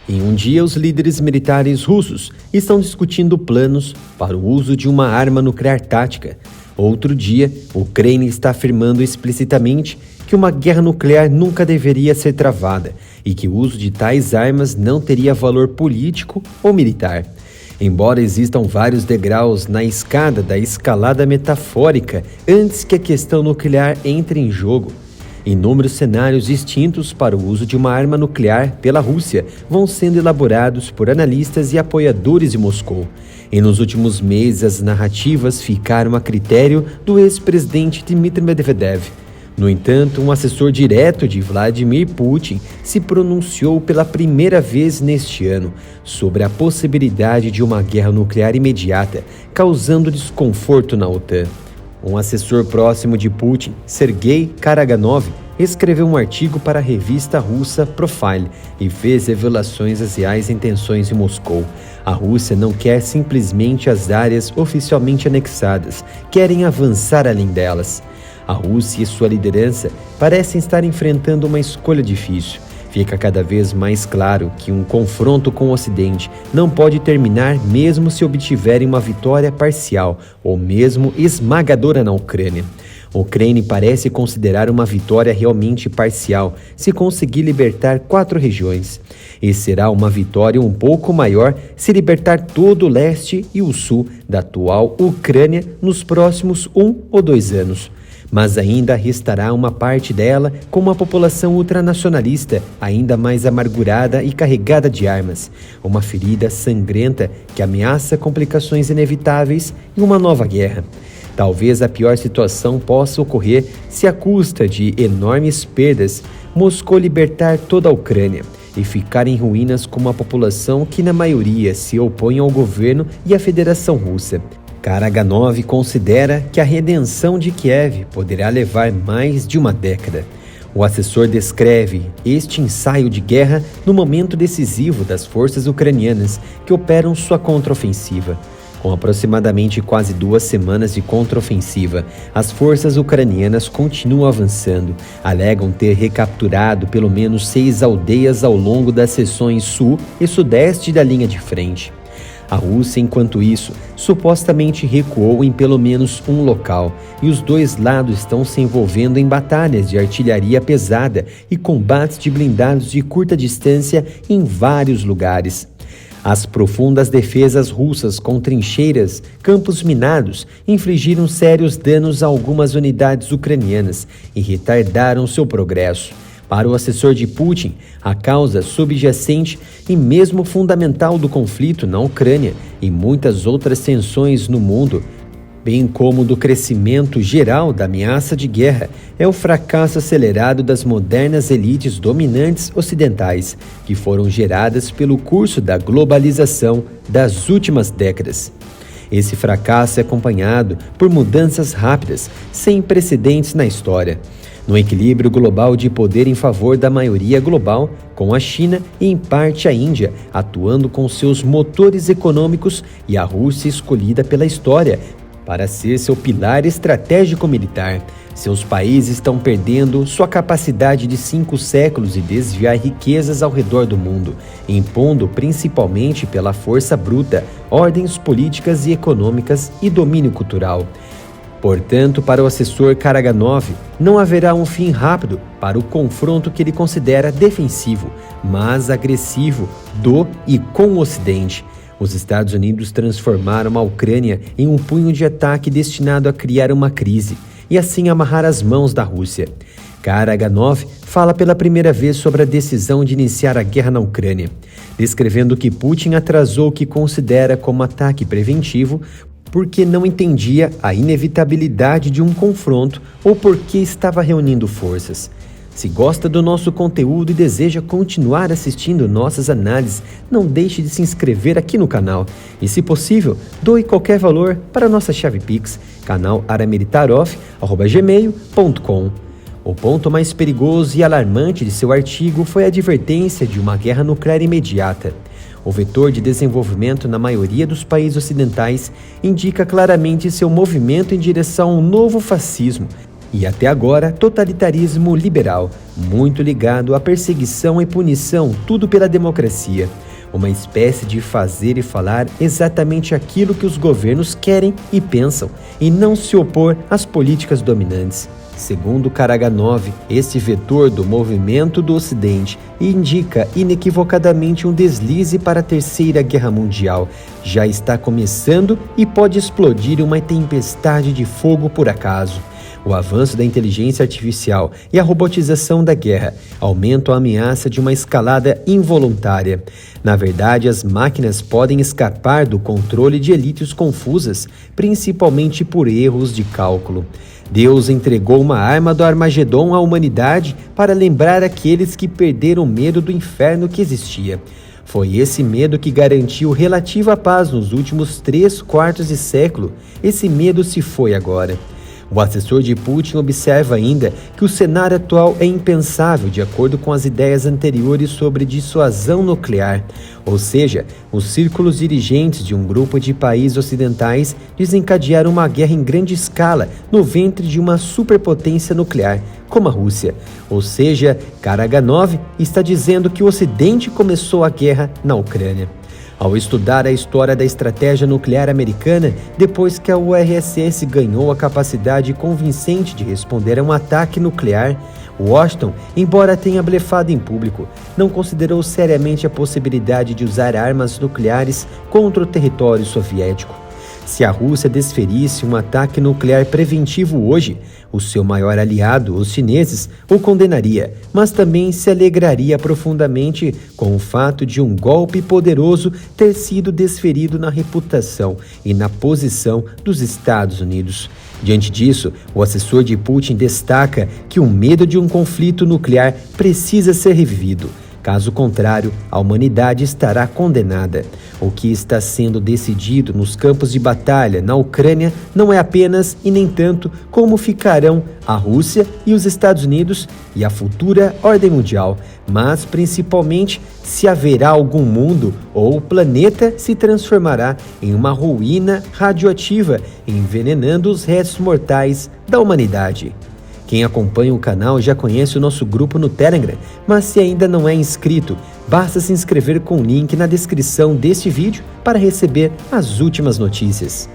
Em um dia, os líderes militares russos estão discutindo planos para o uso de uma arma nuclear tática. Outro dia, a Ucrânia está afirmando explicitamente que uma guerra nuclear nunca deveria ser travada e que o uso de tais armas não teria valor político ou militar. Embora existam vários degraus na escada da escalada metafórica antes que a questão nuclear entre em jogo, inúmeros cenários distintos para o uso de uma arma nuclear pela Rússia vão sendo elaborados por analistas e apoiadores de Moscou. E nos últimos meses, as narrativas ficaram a critério do ex-presidente Dmitry Medvedev. No entanto, um assessor direto de Vladimir Putin se pronunciou pela primeira vez neste ano sobre a possibilidade de uma guerra nuclear imediata, causando desconforto na OTAN. Um assessor próximo de Putin, Sergei Karaganov, escreveu um artigo para a revista russa Profile e fez revelações às reais intenções de Moscou. A Rússia não quer simplesmente as áreas oficialmente anexadas, querem avançar além delas. A Rússia e sua liderança parecem estar enfrentando uma escolha difícil. Fica cada vez mais claro que um confronto com o Ocidente não pode terminar mesmo se obtiverem uma vitória parcial ou mesmo esmagadora na Ucrânia. A Ucrânia parece considerar uma vitória realmente parcial se conseguir libertar 4 regiões. E será uma vitória um pouco maior se libertar todo o leste e o sul da atual Ucrânia nos próximos 1 ou 2 anos. Mas ainda restará uma parte dela com uma população ultranacionalista ainda mais amargurada e carregada de armas, uma ferida sangrenta que ameaça complicações inevitáveis e uma nova guerra. Talvez a pior situação possa ocorrer se, à custa de enormes perdas, Moscou libertar toda a Ucrânia e ficar em ruínas com uma população que, na maioria, se opõe ao governo e à Federação Russa. Karaganov considera que a redenção de Kiev poderá levar mais de uma década. O assessor descreve este ensaio de guerra no momento decisivo das forças ucranianas que operam sua contraofensiva. Com aproximadamente quase 2 semanas de contraofensiva, as forças ucranianas continuam avançando. Alegam ter recapturado pelo menos 6 aldeias ao longo das seções sul e sudeste da linha de frente. A Rússia, enquanto isso, supostamente recuou em pelo menos um local, e os dois lados estão se envolvendo em batalhas de artilharia pesada e combates de blindados de curta distância em vários lugares. As profundas defesas russas com trincheiras, campos minados, infligiram sérios danos a algumas unidades ucranianas e retardaram seu progresso. Para o assessor de Putin, a causa subjacente e mesmo fundamental do conflito na Ucrânia e muitas outras tensões no mundo, bem como do crescimento geral da ameaça de guerra, é o fracasso acelerado das modernas elites dominantes ocidentais, que foram geradas pelo curso da globalização das últimas décadas. Esse fracasso é acompanhado por mudanças rápidas, sem precedentes na história, no equilíbrio global de poder em favor da maioria global, com a China e, em parte, a Índia, atuando com seus motores econômicos e a Rússia escolhida pela história para ser seu pilar estratégico militar. Seus países estão perdendo sua capacidade de 5 séculos de desviar riquezas ao redor do mundo, impondo principalmente pela força bruta, ordens políticas e econômicas e domínio cultural. Portanto, para o assessor Karaganov, não haverá um fim rápido para o confronto que ele considera defensivo, mas agressivo do e com o Ocidente. Os Estados Unidos transformaram a Ucrânia em um punho de ataque destinado a criar uma crise e assim amarrar as mãos da Rússia. Karaganov fala pela primeira vez sobre a decisão de iniciar a guerra na Ucrânia, descrevendo que Putin atrasou o que considera como ataque preventivo porque não entendia a inevitabilidade de um confronto ou porque estava reunindo forças. Se gosta do nosso conteúdo e deseja continuar assistindo nossas análises, não deixe de se inscrever aqui no canal. E, se possível, doe qualquer valor para a nossa chave Pix, canal@aramilitaroff@gmail.com. O ponto mais perigoso e alarmante de seu artigo foi a advertência de uma guerra nuclear imediata. O vetor de desenvolvimento na maioria dos países ocidentais indica claramente seu movimento em direção a um novo fascismo, e até agora totalitarismo liberal, muito ligado à perseguição e punição, tudo pela democracia. Uma espécie de fazer e falar exatamente aquilo que os governos querem e pensam, e não se opor às políticas dominantes. Segundo Karaganov, este vetor do movimento do Ocidente indica inequivocadamente um deslize para a Terceira Guerra Mundial. Já está começando e pode explodir uma tempestade de fogo por acaso. O avanço da inteligência artificial e a robotização da guerra aumentam a ameaça de uma escalada involuntária. Na verdade, as máquinas podem escapar do controle de elites confusas, principalmente por erros de cálculo. Deus entregou uma arma do Armagedon à humanidade para lembrar aqueles que perderam o medo do inferno que existia. Foi esse medo que garantiu relativa paz nos últimos 3/4 de século. Esse medo se foi agora. O assessor de Putin observa ainda que o cenário atual é impensável de acordo com as ideias anteriores sobre dissuasão nuclear, ou seja, os círculos dirigentes de um grupo de países ocidentais desencadearam uma guerra em grande escala no ventre de uma superpotência nuclear, como a Rússia. Ou seja, Karaganov está dizendo que o Ocidente começou a guerra na Ucrânia. Ao estudar a história da estratégia nuclear americana, depois que a URSS ganhou a capacidade convincente de responder a um ataque nuclear, Washington, embora tenha blefado em público, não considerou seriamente a possibilidade de usar armas nucleares contra o território soviético. Se a Rússia desferisse um ataque nuclear preventivo hoje, o seu maior aliado, os chineses, o condenaria, mas também se alegraria profundamente com o fato de um golpe poderoso ter sido desferido na reputação e na posição dos Estados Unidos. Diante disso, o assessor de Putin destaca que o medo de um conflito nuclear precisa ser revivido. Caso contrário, a humanidade estará condenada. O que está sendo decidido nos campos de batalha na Ucrânia não é apenas e nem tanto como ficarão a Rússia e os Estados Unidos e a futura ordem mundial, mas principalmente se haverá algum mundo ou o planeta se transformará em uma ruína radioativa, envenenando os restos mortais da humanidade. Quem acompanha o canal já conhece o nosso grupo no Telegram, mas se ainda não é inscrito, basta se inscrever com o link na descrição deste vídeo para receber as últimas notícias.